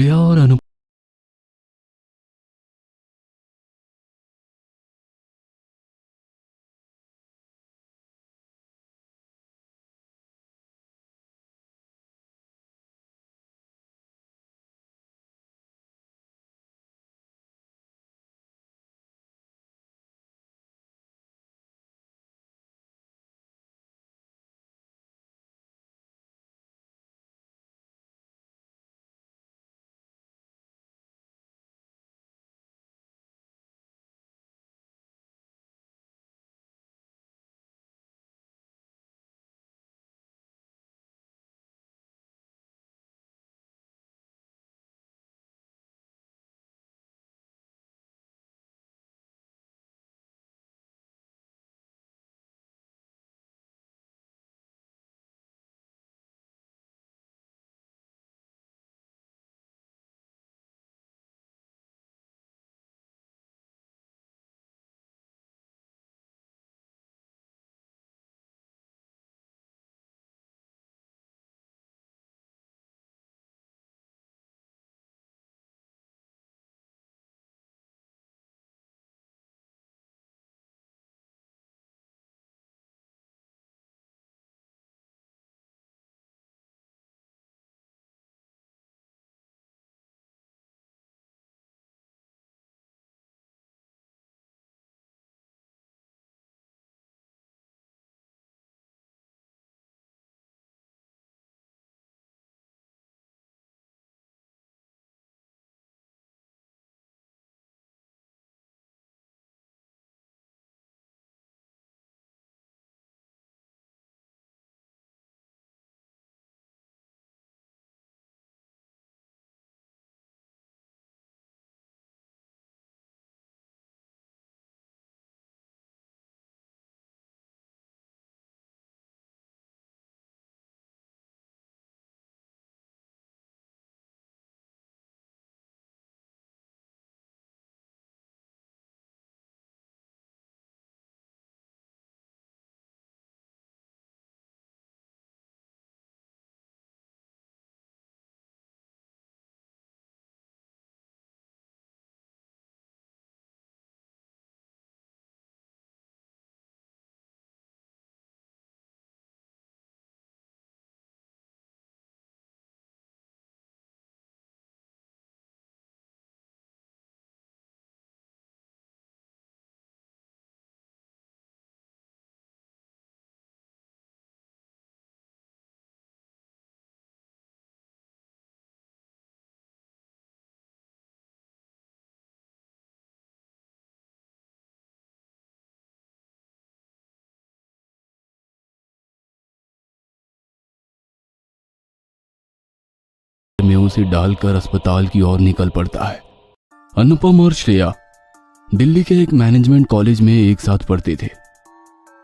श्रेया और अनुपम में उसे डालकर अस्पताल की ओर निकल पड़ता है। अनुपम और श्रेया दिल्ली के एक मैनेजमेंट कॉलेज में एक साथ पढ़ते थे।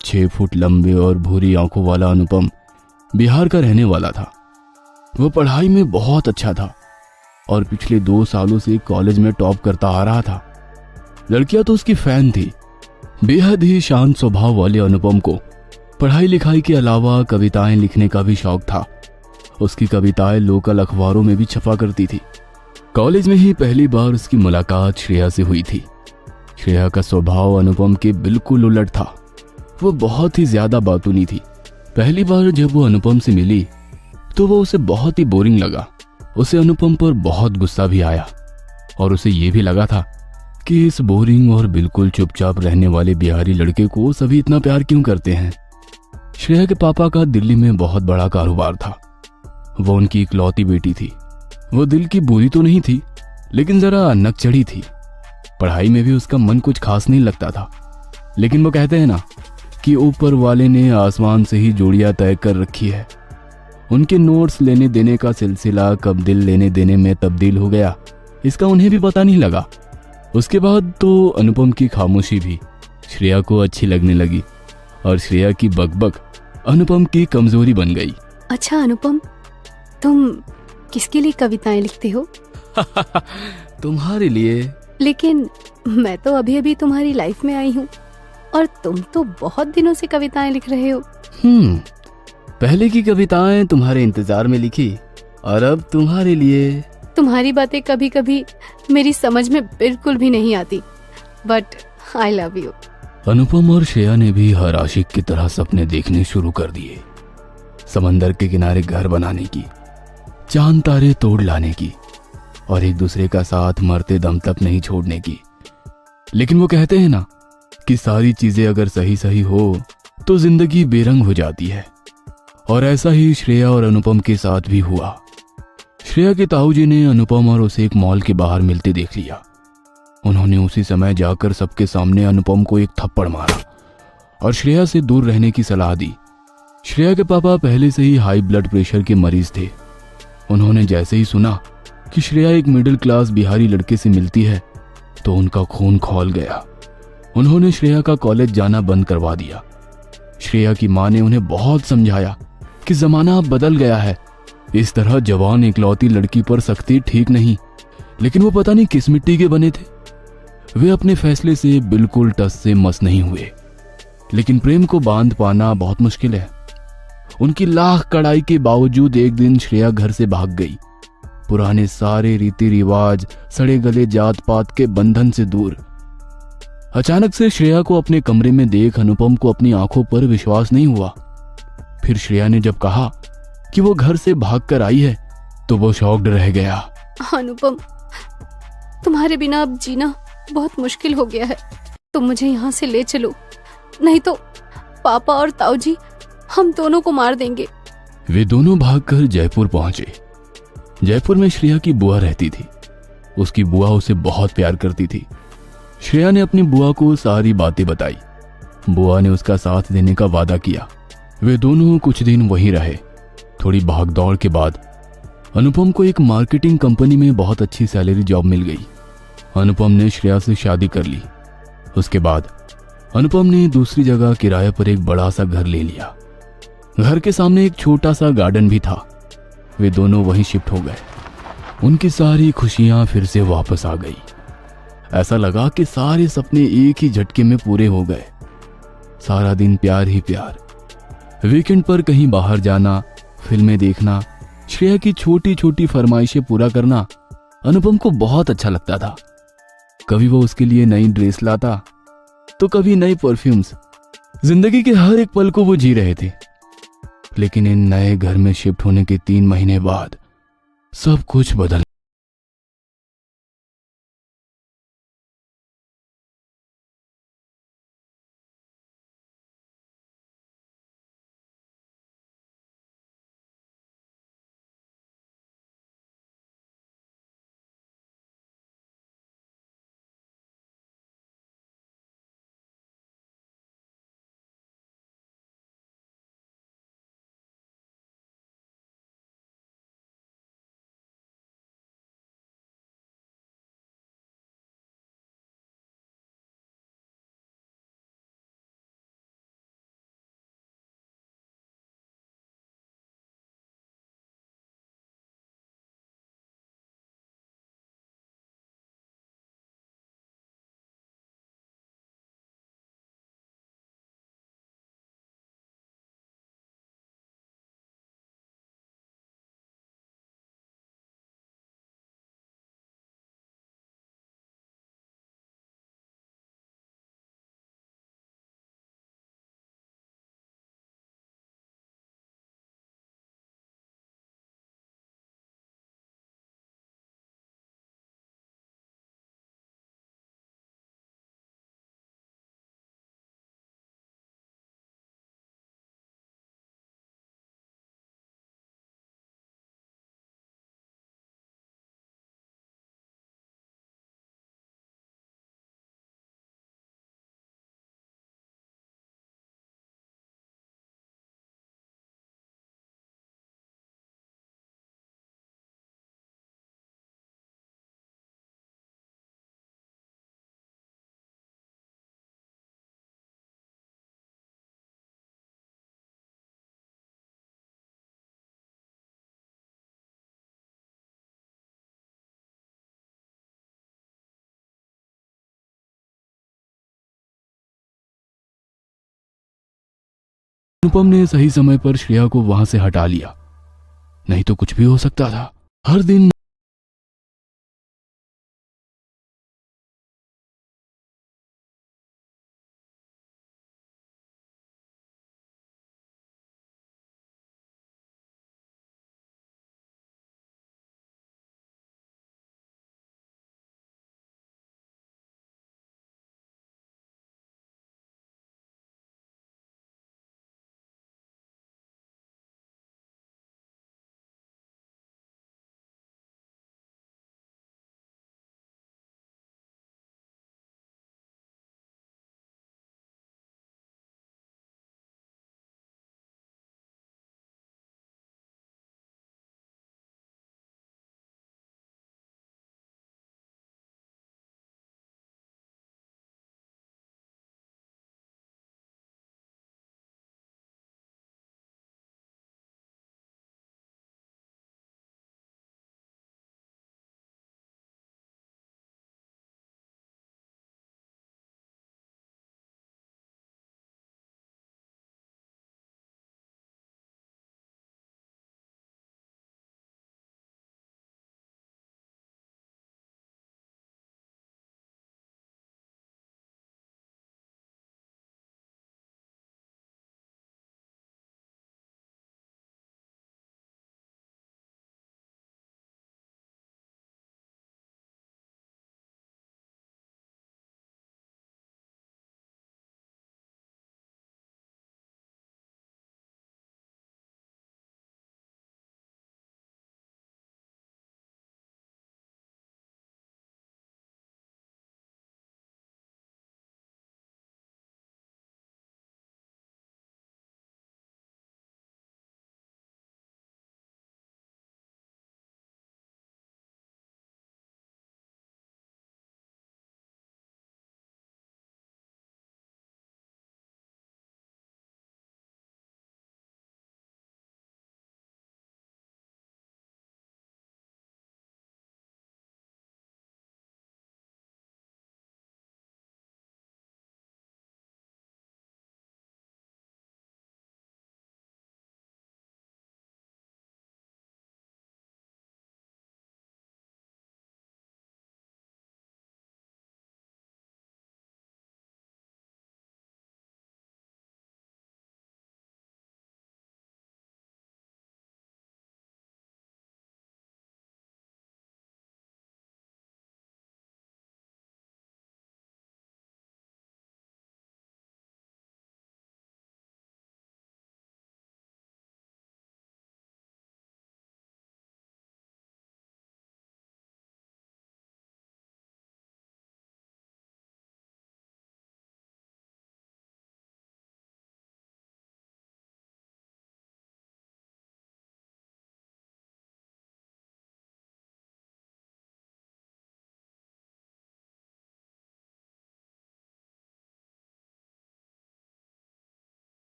6 फुट लंबे और भूरी आंखों वाला अनुपम बिहार का रहने वाला था। वह पढ़ाई में बहुत अच्छा था और पिछले 2 सालों से कॉलेज में टॉप करता आ रहा था। लड़कियां तो उसकी फैन थी। बेहद ही शांत स्वभाव वाले अनुपम को पढ़ाई लिखाई के अलावा कविताएं लिखने का भी शौक था। उसकी कविताएं लोकल अखबारों में भी छपा करती थी। कॉलेज में ही पहली बार उसकी मुलाकात श्रेया से हुई थी। श्रेया का स्वभाव अनुपम के बिल्कुल उलट था। वो बहुत ही ज्यादा बातूनी थी। पहली बार जब वो अनुपम से मिली तो वो उसे बहुत ही बोरिंग लगा। उसे अनुपम पर बहुत गुस्सा भी आया और उसे ये भी लगा था कि इस बोरिंग और बिल्कुल चुपचाप रहने वाले बिहारी लड़के को सभी इतना प्यार क्यों करते हैं। श्रेया के पापा का दिल्ली में बहुत बड़ा कारोबार था। वो उनकी इकलौती बेटी थी। वो दिल की बुरी तो नहीं थी, लेकिन जरा नकचढ़ी थी। पढ़ाई में भी उसका मन कुछ खास नहीं लगता था। लेकिन वो कहते हैं ना कि ऊपर वाले ने आसमान से ही जोड़ियां तय कर रखी है। उनके नोट्स लेने देने का सिलसिला कब दिल लेने देने में तब्दील हो गया, इसका उन्हें भी पता नहीं लगा। उसके बाद तो अनुपम की खामोशी भी श्रेया को अच्छी लगने लगी और श्रेया की बकबक अनुपम की कमजोरी बन गई। अच्छा अनुपम, तुम किसके लिए कविताएं लिखते हो? तुम्हारे लिए। लेकिन मैं तो अभी अभी तुम्हारी लाइफ में आई हूँ और तुम तो बहुत दिनों से कविताएं लिख रहे हो। पहले की कविताएं तुम्हारे इंतजार में लिखी और अब तुम्हारे लिए। तुम्हारी बातें कभी कभी मेरी समझ में बिल्कुल भी नहीं आती, बट आई लव यू। अनुपम और श्रेया ने भी हर आशिक की तरह सपने देखने शुरू कर दिए। समंदर के किनारे घर बनाने की, चांद तारे तोड़ लाने की और एक दूसरे का साथ मरते दम तक नहीं छोड़ने की। लेकिन वो कहते हैं ना कि सारी चीजें अगर सही सही हो तो जिंदगी बेरंग हो जाती है, और ऐसा ही श्रेया और अनुपम के साथ भी हुआ। श्रेया के ताऊजी ने अनुपम और उसे एक मॉल के बाहर मिलते देख लिया। उन्होंने उसी समय जाकर सबके सामने अनुपम को एक थप्पड़ मारा और श्रेया से दूर रहने की सलाह दी। श्रेया के पापा पहले से ही हाई ब्लड प्रेशर के मरीज थे। उन्होंने जैसे ही सुना कि श्रेया एक मिडिल क्लास बिहारी लड़के से मिलती है तो उनका खून खौल गया। उन्होंने श्रेया का कॉलेज जाना बंद करवा दिया। श्रेया की मां ने उन्हें बहुत समझाया कि जमाना अब बदल गया है, इस तरह जवान इकलौती लड़की पर सख्ती ठीक नहीं। लेकिन वो पता नहीं किस मिट्टी के बने थे। वे अपने फैसले से बिल्कुल टस से मस नहीं हुए। लेकिन प्रेम को बांध पाना बहुत मुश्किल है। उनकी लाख कड़ाई के बावजूद एक दिन श्रेया घर से भाग गई, पुराने सारे रीति रिवाज, सड़े गले जात पात के बंधन से दूर। अचानक से श्रेया को अपने कमरे में देख अनुपम को अपनी आंखों पर विश्वास नहीं हुआ। फिर श्रेया ने जब कहा कि वो घर से भागकर आई है तो वो शॉक्ड रह गया। अनुपम, तुम्हारे बिना अब जीना बहुत मुश्किल हो गया है। तुम मुझे यहाँ से ले चलो, नहीं तो पापा और ताऊजी हम दोनों को मार देंगे। वे दोनों भागकर जयपुर पहुंचे। जयपुर में श्रेया की बुआ रहती थी। उसकी बुआ उसे बहुत प्यार करती थी। श्रेया ने अपनी बुआ को सारी बातें बताई। बुआ ने उसका साथ देने का वादा किया। वे दोनों कुछ दिन वहीं रहे। थोड़ी भागदौड़ के बाद अनुपम को एक मार्केटिंग कंपनी में बहुत अच्छी सैलरी जॉब मिल गई। अनुपम ने श्रेया से शादी कर ली। उसके बाद अनुपम ने दूसरी जगह किराए पर एक बड़ा सा घर ले लिया। घर के सामने एक छोटा सा गार्डन भी था। वे दोनों वहीं शिफ्ट हो गए। उनकी सारी खुशियां फिर से वापस आ गई। ऐसा लगा कि सारे सपने एक ही झटके में पूरे हो गए। सारा दिन प्यार ही प्यार। वीकेंड पर कहीं बाहर जाना, फिल्में देखना, श्रेया की छोटी छोटी फरमाइशें पूरा करना अनुपम को बहुत अच्छा लगता था। कभी वो उसके लिए नई ड्रेस लाता तो कभी नई परफ्यूम्स। जिंदगी के हर एक पल को वो जी रहे थे। लेकिन इन नए घर में शिफ्ट होने के 3 महीने बाद सब कुछ बदल। अनुपम ने सही समय पर श्रेया को वहां से हटा लिया, नहीं तो कुछ भी हो सकता था। हर दिन